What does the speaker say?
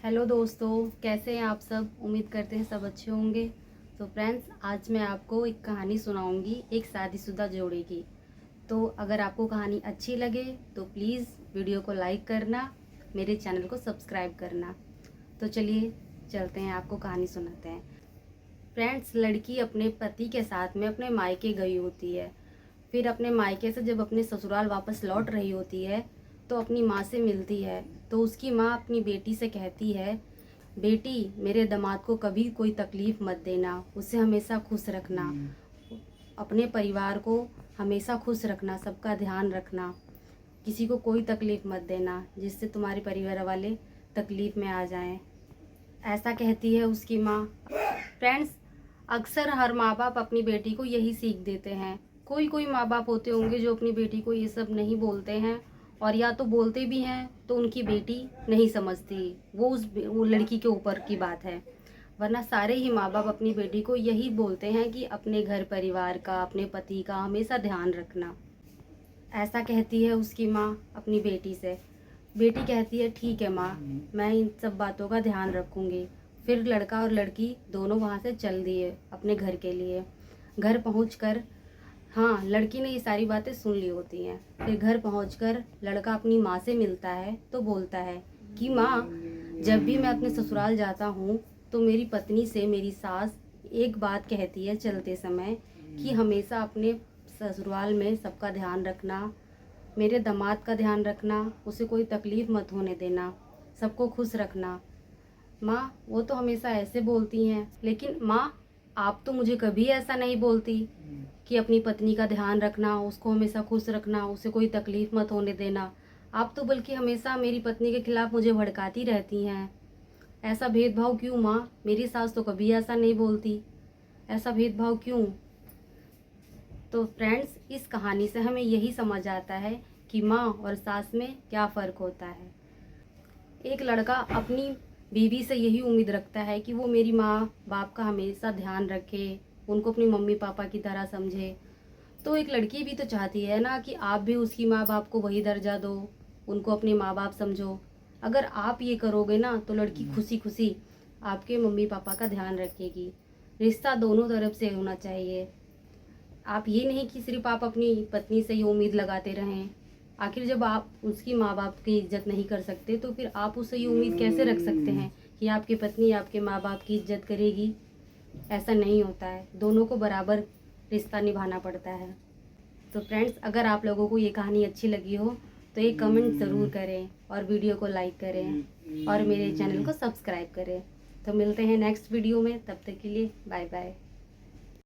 Hello दोस्तों, कैसे हैं आप सब। उम्मीद करते हैं सब अच्छे होंगे। तो फ्रेंड्स, आज मैं आपको एक कहानी सुनाऊंगी एक शादीशुदा जोड़े की। तो अगर आपको कहानी अच्छी लगे तो प्लीज़ वीडियो को लाइक करना, मेरे चैनल को सब्सक्राइब करना। तो चलिए चलते हैं, आपको कहानी सुनाते हैं। फ्रेंड्स, लड़की अपने पति के साथ में अपने मायके गई होती है। फिर अपने मायके से जब अपने ससुराल वापस लौट रही होती है तो अपनी माँ से मिलती है। तो उसकी माँ अपनी बेटी से कहती है, बेटी, मेरे दामाद को कभी कोई तकलीफ़ मत देना, उसे हमेशा खुश रखना, अपने परिवार को हमेशा खुश रखना, सबका ध्यान रखना, किसी को कोई तकलीफ़ मत देना जिससे तुम्हारे परिवार वाले तकलीफ़ में आ जाएं। ऐसा कहती है उसकी माँ। फ्रेंड्स, अक्सर हर माँ बाप अपनी बेटी को यही सीख देते हैं। कोई कोई माँ बाप होते होंगे जो अपनी बेटी को ये सब नहीं बोलते हैं, और या तो बोलते भी हैं तो उनकी बेटी नहीं समझती, वो लड़की के ऊपर की बात है। वरना सारे ही माँ बाप अपनी बेटी को यही बोलते हैं कि अपने घर परिवार का, अपने पति का हमेशा ध्यान रखना। ऐसा कहती है उसकी माँ अपनी बेटी से। बेटी कहती है, ठीक है माँ, मैं इन सब बातों का ध्यान रखूँगी। फिर लड़का और लड़की दोनों वहाँ से चल दिए अपने घर के लिए। घर पहुँचकर, हाँ, लड़की ने ये सारी बातें सुन ली होती हैं। फिर घर पहुँचकर लड़का अपनी माँ से मिलता है तो बोलता है कि माँ, जब भी मैं अपने ससुराल जाता हूँ तो मेरी पत्नी से मेरी सास एक बात कहती है चलते समय कि हमेशा अपने ससुराल में सबका ध्यान रखना, मेरे दामाद का ध्यान रखना, उसे कोई तकलीफ़ मत होने देना, सबको खुश रखना। माँ, वो तो हमेशा ऐसे बोलती हैं, लेकिन माँ, आप तो मुझे कभी ऐसा नहीं बोलती कि अपनी पत्नी का ध्यान रखना, उसको हमेशा खुश रखना, उसे कोई तकलीफ़ मत होने देना। आप तो बल्कि हमेशा मेरी पत्नी के खिलाफ़ मुझे भड़काती रहती हैं। ऐसा भेदभाव क्यों माँ? मेरी सास तो कभी ऐसा नहीं बोलती, ऐसा भेदभाव क्यों? तो फ्रेंड्स, इस कहानी से हमें यही समझ आता है कि माँ और सास में क्या फ़र्क होता है। एक लड़का अपनी बीवी से यही उम्मीद रखता है कि वो मेरी माँ बाप का हमेशा ध्यान रखे, उनको अपनी मम्मी पापा की तरह समझे। तो एक लड़की भी तो चाहती है ना कि आप भी उसकी माँ बाप को वही दर्जा दो, उनको अपने माँ बाप समझो। अगर आप ये करोगे ना तो लड़की खुशी खुशी आपके मम्मी पापा का ध्यान रखेगी। रिश्ता दोनों तरफ से होना चाहिए। आप ये नहीं कि सिर्फ आप अपनी पत्नी से ये उम्मीद लगाते रहें। आखिर जब आप उसकी माँ बाप की इज्जत नहीं कर सकते तो फिर आप उससे ये उम्मीद कैसे रख सकते हैं कि आपकी पत्नी आपके माँ बाप की इज्जत करेगी? ऐसा नहीं होता है, दोनों को बराबर रिश्ता निभाना पड़ता है। तो फ्रेंड्स, अगर आप लोगों को ये कहानी अच्छी लगी हो तो एक कमेंट ज़रूर करें और वीडियो को लाइक करें और मेरे चैनल को सब्सक्राइब करें। तो मिलते हैं नेक्स्ट वीडियो में, तब तक के लिए बाय बाय।